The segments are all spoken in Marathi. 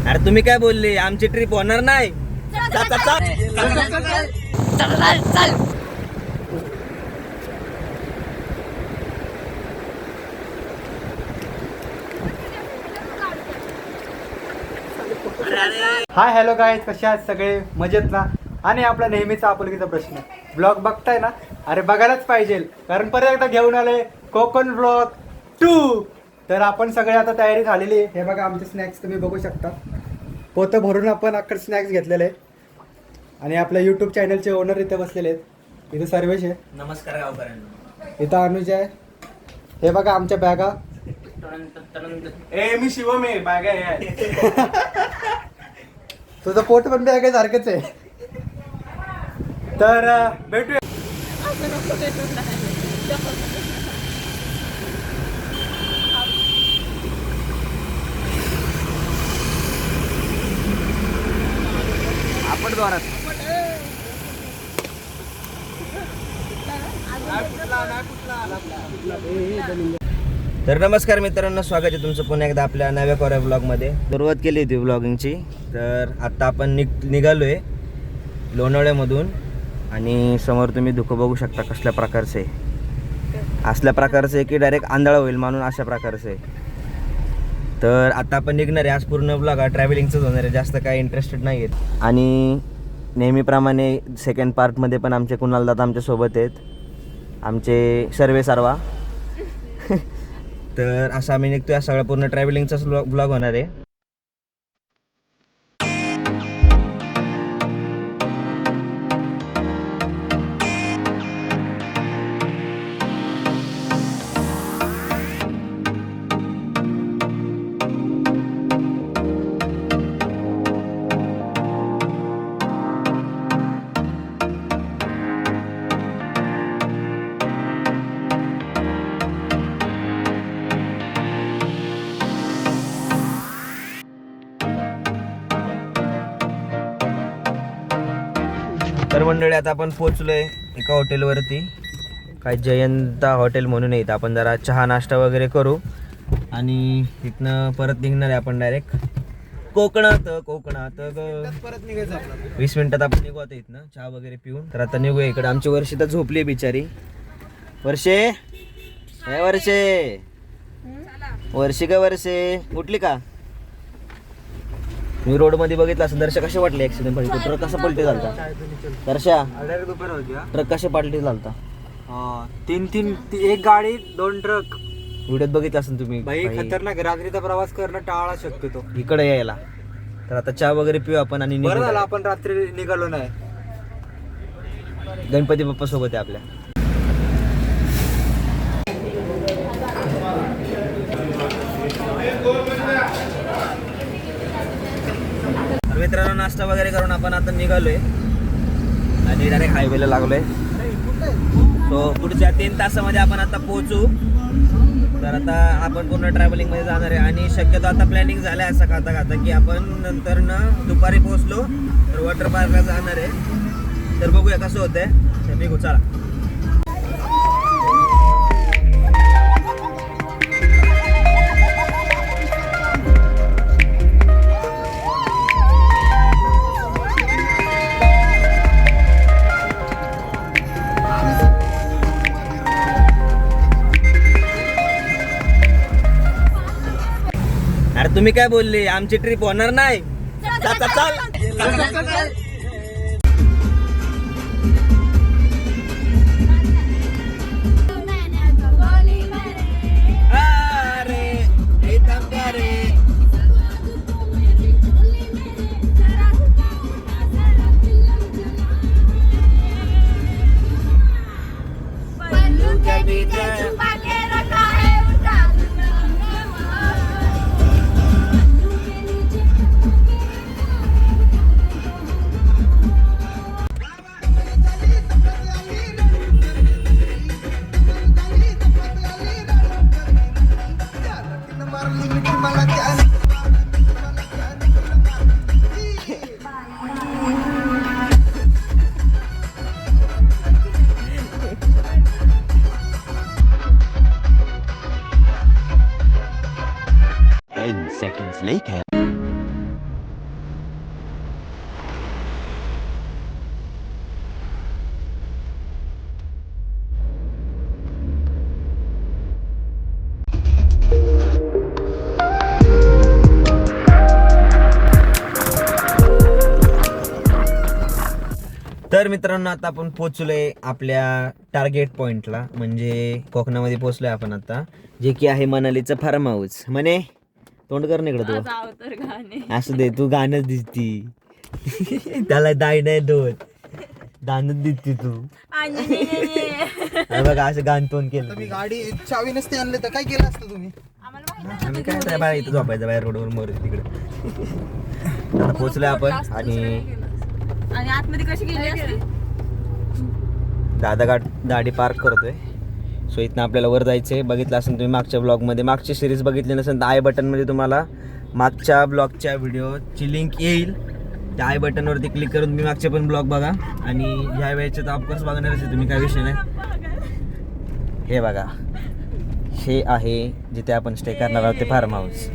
अरे तुम्ही काय बोलले, आमची ट्रिप होणार नाही. हाय हॅलो गाईज, कसे आहात सगळे? मजेत ना? आणि आपला नेहमीचा आपुलकीचा प्रश्न, ब्लॉग बघताय ना? अरे बघायलाच पाहिजे, कारण परत एकदा घेऊन आले कोकण ब्लॉग 2. तर आपण सगळे आता तयारी झालेली आहे. हे बघा आमचे स्नॅक्स तुम्ही बघू शकता. पोतं भरून आपण अख्खं स्नॅक्स घेतलेले आहे. आणि आपल्या यूट्यूब चॅनलचे ओनर इथे बसलेले आहेत. इथे सर्वेश आहे. नमस्कार गावकऱ्यांना. इथं अनुज आहे. हे बघा आमच्या बॅगा. मी शिवम आहे, बॅगा आहे. तुझं पोट पण बॅग सारखंच आहे. तर भेटूया. आपण द्वारात. तर नमस्कार मित्रांनो, स्वागत आहे तुमचं पुन्हा एकदा आपल्या नव्या कोऱ्या ब्लॉगमध्ये. सुरुवात केली होती ब्लॉगिंगची. तर आत्ता आपण निघालो आहे लोणावळ्यामधून. आणि समोर तुम्ही धुकं बघू शकता कसल्या प्रकारचं आहे. असल्या प्रकारचं आहे की डायरेक्ट आंधळा होईल म्हणून अशा प्रकारचं आहे. तर आता आपण निघणार आहे. आज पूर्ण ब्लॉग हा ट्रॅव्हलिंगचंच होणार आहे, जास्त काय इंटरेस्टेड नाही आहेत. आणि नेहमीप्रमाणे सेकंड पार्टमध्ये पण आमचे कुणाल दादा आमच्यासोबत आहेत, आमचे सर्वे सर्वा. तर असं आम्ही निघतोय. हा सगळा पूर्ण ट्रॅव्हलिंगचाच ब्लॉग होणार आहे. तर मंडळी आता आपण पोहोचलोय एका हॉटेलवरती, काय जयंता हॉटेल म्हणून येतं. आपण जरा चहा नाश्ता वगैरे करू आणि तिथनं परत निघणार आहे आपण डायरेक्ट कोकणात. परत निघायचं आपलं. 20 मिनिटात आपण निघू आता इथनं चहा वगैरे पिऊन. तर आता निघूया इकडे. आमची वर्षी तर झोपली बिचारी. वर्षे वर्षी का वर्षे उठली का? मी रोड मध्ये बघितलं असं. दर्शक कसे वाटले ऍक्सिडेंट पडले? ट्रक कसा पलटी झालता दर्शा? ट्रक कसे पलटी झालता? 3 एक गाडी 2 ट्रक. व्हिडिओत बघितलं असेल तुम्ही. बाई खतरनाक. रात्रीचा प्रवास करणं टाळा शक्यतो इकडे यायला. तर आता चहा वगैरे पिऊ आपण आणि बरं झालं आपण रात्री निघालो नाही. गणपती बाप्पा सोबत आहे आपल्या. मित्रांनो नाश्ता वगैरे करून आपण आता निघालोय आणि डायरेक्ट हायवेला लागलोय. सो पुढच्या 3 तासामध्ये आपण आता पोहोचू. तर आता आपण पूर्ण ट्रॅव्हलिंग मध्ये जाणार आहे. आणि शक्यतो आता प्लॅनिंग झालं आहे असं खाता की आपण नंतर दुपारी पोहोचलो तर वॉटर पार्कला जाणार आहे. तर बघूया कसं होतंय. तर निघू चला. अरे तुम्ही काय बोलले, आमची ट्रिप होणार नाही. तर मित्रांनो आता आपण पोहोचलोय आपल्या टार्गेट पॉइंटला, म्हणजे कोकणामध्ये पोहोचलोय आपण आता, जे की आहे मनालीचं फार्म हाऊस. म्हणे तोंड कर ना इकडं तू, असं दे तू गाणंच दिसती. त्याला दाई नाही दोत दानच दिसती तू. अरे बघा असं गाण तोंड केलं. तुम्ही गाडी चावी नसते आणले तर काय केलं असतं तुम्ही? आम्ही काय नाही बाहेर इथं झोपायचं बाहेर रोडवर मोर तिकडे. आता पोहोचलोय आपण आणि आतमध्ये कशी गेली दादा गाडी पार्क करतोय. सो इथनं आपल्याला वर जायचंय. बघितलं असेल तुम्ही मागच्या ब्लॉगमध्ये, मागची सिरीज बघितली नसेल तर आय बटनमध्ये तुम्हाला मागच्या ब्लॉगच्या व्हिडिओची लिंक येईल. त्या आय बटनवरती क्लिक करून तुम्ही मागचे पण ब्लॉग बघा. आणि ह्या वेळेचे तर ऑफकोर्स बघणार असेल तुम्ही, काय विषय नाही. हे बघा, हे आहे जिथे आपण स्टे करणार आहोत ते फार्म हाऊस.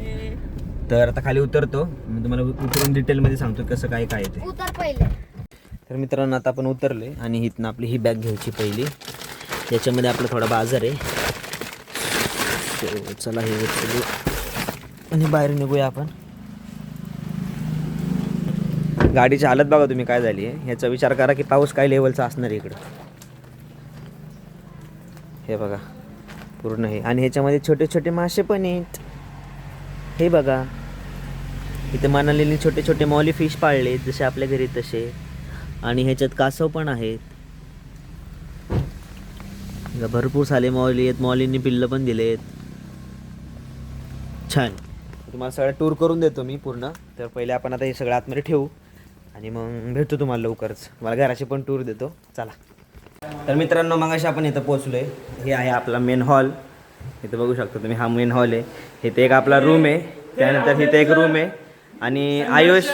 तर आता खाली उतरतो, मी तुम्हाला उतरून डिटेलमध्ये सांगतो कसं काय काय ते. उतर पहिले. तर मित्रांनो आता आपण उतरले आणि इथनं आपली ही बॅग घ्यायची पहिली. त्याच्यामध्ये आपला थोडा बाजार आहे. So, चला हे उचलू आणि बाहेर निघूया आपण. गाडीची हालत बघा तुम्ही काय झाली आहे. ह्याचा विचार करा की पाऊस काय लेवलचा असणार आहे इकडं. हे बघा पूर्ण हे, आणि ह्याच्यामध्ये छोटे छोटे मासे पण आहेत. हे बघा इथे मनालीने छोटे छोटे मॉली फिश पाळले जसे आपल्या घरी तसे. आणि ह्याच्यात कासव पण आहेत. भरपूर सारे मॉली आहेत. मॉलींनी पिल्लं पण दिलेत. छान. तुम्हाला सगळं टूर करून देतो मी पूर्ण. तर पहिले आपण आता हे सगळं आतमध्ये ठेवू आणि मग भेटतो तुम्हाला लवकरच. तुम्हाला घराची पण टूर देतो. चला. तर मित्रांनो मगाशी आपण इथं पोहोचलो आहे. हे आहे आपला मेन हॉल. इथं बघू शकता तुम्ही, हा मेन हॉल आहे. इथे एक आपला रूम आहे, त्यानंतर इथे एक रूम आहे. आणि आयुष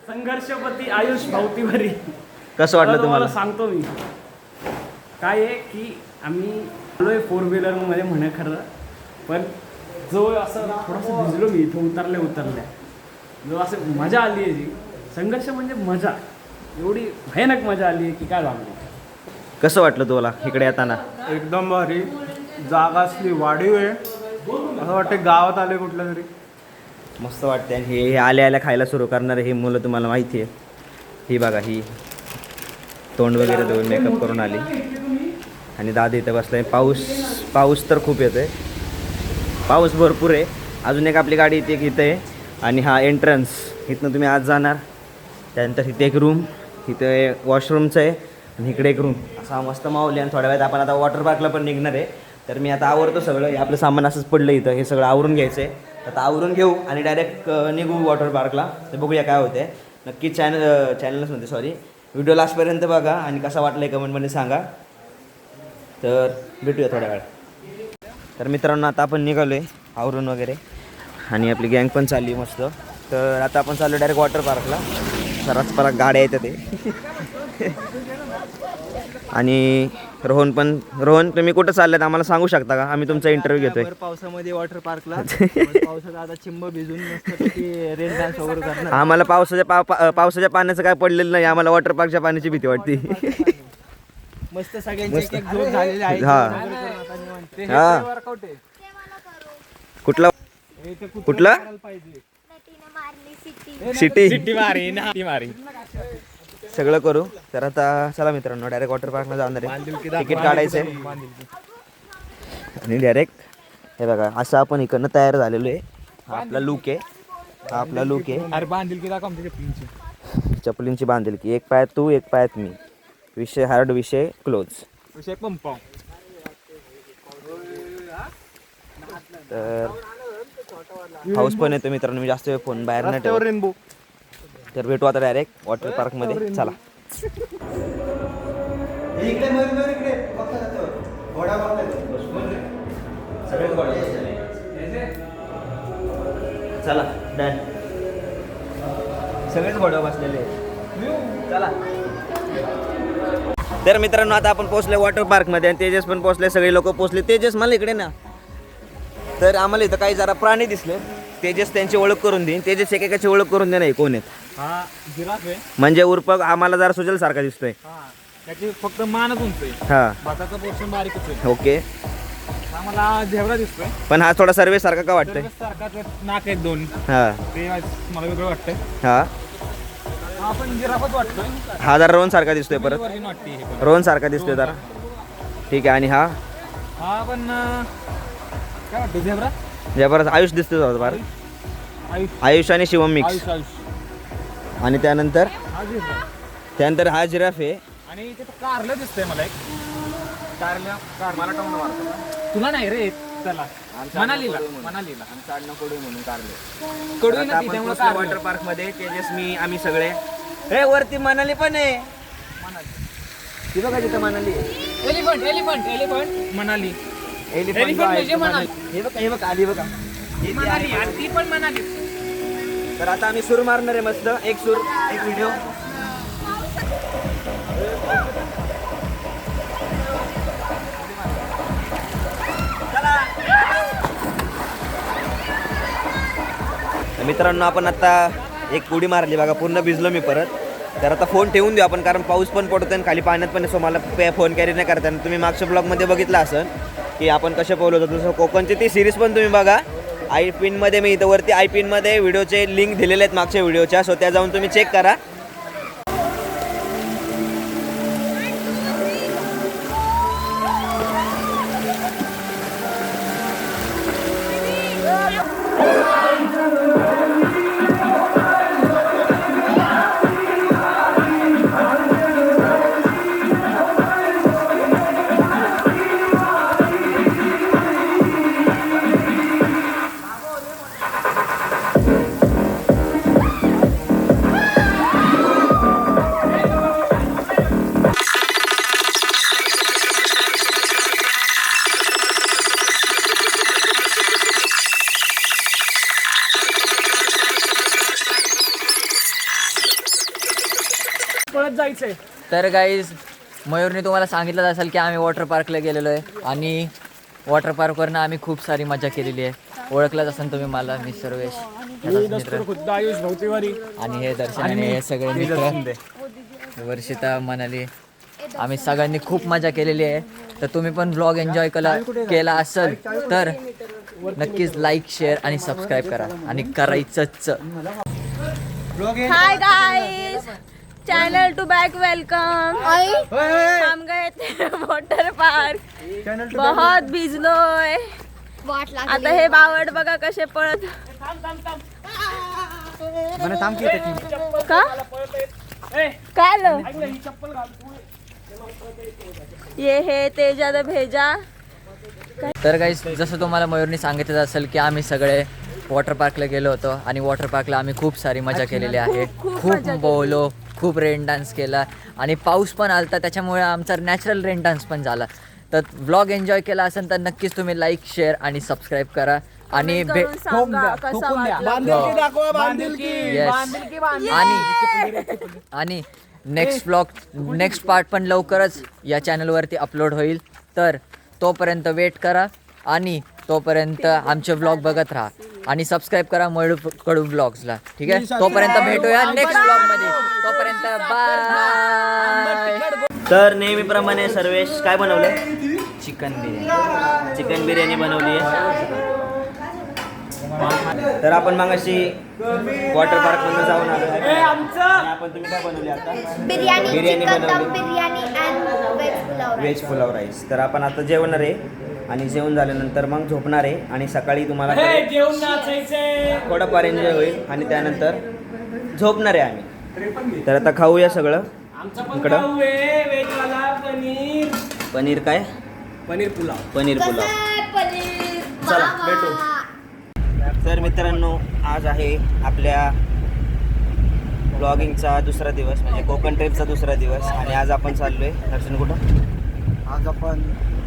संघर्षपती आयुष भावतीवरी. कसं वाटलं तुम्हाला? सांगतो मी काय आहे की आम्ही आलोय 4 व्हीलरमध्ये म्हणे खरं, पण जो असं थोडंसं भिजलो मी इथं उतरल्या जो असं मजा आली आहे जी संघर्ष म्हणजे मजा, एवढी भयानक मजा आली आहे की काय सांगू. कसं वाटलं तुम्हाला इकडे येताना? एकदम भारी जागा असली, वाढीव आहे. असं वाटतं गावात आले कुठलं तरी. मस्त वाटते. आणि हे आल्या आल्या खायला सुरू करणारे हे मुलं तुम्हाला माहिती आहे. ही बघा, ही तोंड वगैरे देऊन मेकअप करून आली. आणि दादा इथं बसलाय. पाऊस तर खूप येतोय, पाऊस भरपूर आहे. अजून एक आपली गाडी इथे इथं आहे. आणि हा एंट्रन्स, इथनं तुम्ही आज जाणार. त्यानंतर इथे एक रूम, इथे वॉशरूमचं आहे आणि इकडे एक रूम. असा मस्त मावली. आणि थोड्या वेळात आपण आता वॉटर पार्कला पण निघणार आहे. तर मी आता आवरतो सगळं. हे आपलं सामान असंच पडलं इथं, हे सगळं आवरून घ्यायचं आहे. आता आवरून घेऊ आणि डायरेक्ट निघू वॉटर पार्कला. तर बघूया काय होते. नक्की चॅनलच म्हणते सॉरी, व्हिडिओ लास्टपर्यंत बघा आणि कसा वाटला आहे कमेंटमध्ये सांगा. तर भेटूया थोड्या वेळ. तर मित्रांनो आता आपण निघालो आहे आवरून वगैरे आणि आपली गँग पण चालली मस्त. तर आता आपण चाललो डायरेक्ट वॉटर पार्कला. सर्रास परत गाड्या येतात ते. आणि रोहन तुम्ही कुठं चालल्यात आम्हाला सांगू शकता का? आम्ही तुमचा इंटरव्ह्यू घेतोय. पावसामध्ये वॉटर पार्कला पावसात आता चिंब भिजून मस्त रेन डान्स वगैरे करणार. आम्हाला पावसाच्या पाण्याचं काय पडलेलं नाही. आम्हाला वॉटर पार्कच्या पाण्याची भीती वाटते. मस्त सगळ्यांचे एक एक झोप झालेले आहेत. हा. हा. वर्कआउट आहे. कुठला सिटी मारी सगळं करू. तर आता चला मित्रांनो डायरेक्ट वॉटर पार्कला जाणार आहे. तिकीट काढायचं आहे आणि डायरेक्ट हे बघा असं आपण इकडनं तयार झालेलो आहे. हा आपला लुक आहे. अरे बांधील की दाखव आमच्या चपलींची बांधिलकी. एक पायात तू एक पायात मी. विषय हार्ड, विषय क्लोज. विषय पंप. तर हाऊस पण येतो मित्रांनो. मी जास्त वेळ फोन बाहेर नाही ठेवत. रेनबो. तर भेटू आता डायरेक्ट वॉटर पार्कमध्ये. चला. चला डन. सगळेच घोड्यावर बसलेले. चला. तर मित्रांनो आता आपण पोहोचले वॉटर पार्कमध्ये आणि तेजस पण पोहोचले. सगळे लोक पोहोचले. तेजस मला इकडे ना. तर आम्हाला इथं काही जरा प्राणी दिसले. तेजस त्यांची ओळख करून देईन. तेजस एकेकाची ओळख करून दे. नाही कोण आहेत हा जिराफ आहे. म्हणजे उर्फ आम्हाला जरा सुजल सारखा दिसतोय. हा त्याची फक्त मानच उंच आहे. हा भाताचा पोर्शन बारीकच आहे. ओके. आम्हाला झेब्रा दिसतोय. पण हा थोडा सर्वे सारखा का वाटतंय? सारखा नाक आहेत 2. हा ते मला वेगळं वाटतंय. हा आपण जिराफच वाटतोय. हा जरा रोहन सारखा दिसतोय परत. वर्जिन वाटते हे पण. रोहन सारखा दिसतोय जरा. ठीक आहे. आणि हा हा पण काय वाटतं झेब्रा. जबरदस्त आयुष दिसतोय फार. आयुष आणि शिवम मिक्स. आणि त्यानंतर हा जिराफ आहे. आणि तिथं कारलं दिसतंय मला एक. कारलं मला टाऊन मारतो. तुला नाही रे त्याला मनालीला. वॉटर पार्क मध्ये तेजस मी आम्ही सगळे. हे वरती मनाली पण आहे. ती बघा तिथं मनाली. एलिफंट मनाली. एलिफंट म्हणजे मनाली. हे बघा आली बघा. मनाली आणि ती पण मनाली. तर आता आम्ही सूर मारणार आहे मस्त. एक सूर एक व्हिडिओ. मित्रांनो आपण आता एक उडी मारली बघा. पूर्ण भिजलो मी परत. तर आता फोन ठेवून देऊ आपण, कारण पाऊस पण पडतोय आणि खाली पाण्यात पण. सो मला फोन कॅरी नाही करता. तुम्ही मागच्या ब्लॉगमध्ये बघितलं असेल की आपण कसे पोहलो होतो. तसं कोकणची ती सिरीज पण तुम्ही बघा. आय पिनमध्ये मी इथं वरती आय पिनमध्ये व्हिडिओचे लिंक दिलेले आहेत मागच्या व्हिडिओच्या. सो त्या जाऊन तुम्ही चेक करा. पळत जायचंय. तर गाईज मयूरने तुम्हाला सांगितलं असेल की आम्ही वॉटर पार्कला गेलेलो आहे आणि वॉटर पार्कवरनं आम्ही खूप सारी मजा केलेली आहे. ओळखलंच असेल तुम्ही मला. मी सर्वेश मित्र खुद्द आयुष भोवतीवारी आणि हे दर्शन आणि हे सगळे मित्र. वर्षिता मनाली. आम्ही सगळ्यांनी खूप मजा केलेली आहे. तर तुम्ही पण व्लॉग एन्जॉय केला असेल तर नक्कीच लाईक शेअर आणि सबस्क्राईब करा. आणि करायचंच. Hi guys, channel to back welcome. हम गए थे वॉटर पार्क. बहुत भिजलोय. आता हे बावड बघा कसे पळत. का काय आलं? ये हे तेजा द भेजा. तर गाईस जसं तुम्हाला मयूरने सांगितलं असेल की आम्ही सगळे वॉटर पार्कला गेलो होतो आणि वॉटर पार्कला आम्ही खूप सारी मजा केलेली आहे. खूप बोललो, खूप रेन डान्स केला आणि पाऊस पण आलता. त्याच्यामुळे आमचा नॅचरल रेन डान्स पण झाला. तर व्लॉग एन्जॉय केला असेल तर नक्कीच तुम्ही लाईक शेअर आणि सबस्क्राईब करा. आणि आणि नेक्स्ट पार्ट पण लवकरच या चॅनलवरती अपलोड होईल. तर तोपर्यंत वेट करा आणि तोपर्यंत आमचे व्लॉग बघत राहा आणि सबस्क्राईब करा मयूर कडू ब्लॉग्सला. ठीक आहे. तोपर्यंत भेटूया नेक्स्ट ब्लॉगमध्ये. तोपर्यंत बाय. तर नेहमीप्रमाणे सर्वेश काय बनवलंय? चिकन बिर्याणी. चिकन बिर्याणी बनवली आहे. तर आपण मागाशी वॉटर पार्क मध्ये जाऊन आलो आहे. आणि आपण तुम्ही काय बनवली आता? बिर्याणी, बिर्याणी चिकन दम बनवली. Biryani and veg pulao. Veg pulao rice. तर आपण आता जेवणार आहे आणि जेवण झाल्यानंतर मग झोपणार आहे आणि सकाळी तुम्हाला थोडंफार एन्जॉय होईल आणि त्यानंतर झोपणार आहे आम्ही. तर आता खाऊया सगळं. इकडं पनीर काय? पनीर पुलाव. चला भेटू. तर मित्रांनो आज आहे आपल्या ब्लॉगिंगचा दुसरा दिवस, म्हणजे कोकण ट्रिपचा दुसरा दिवस. आणि आज आपण चाललोय दर्शन कुठं? आज आपण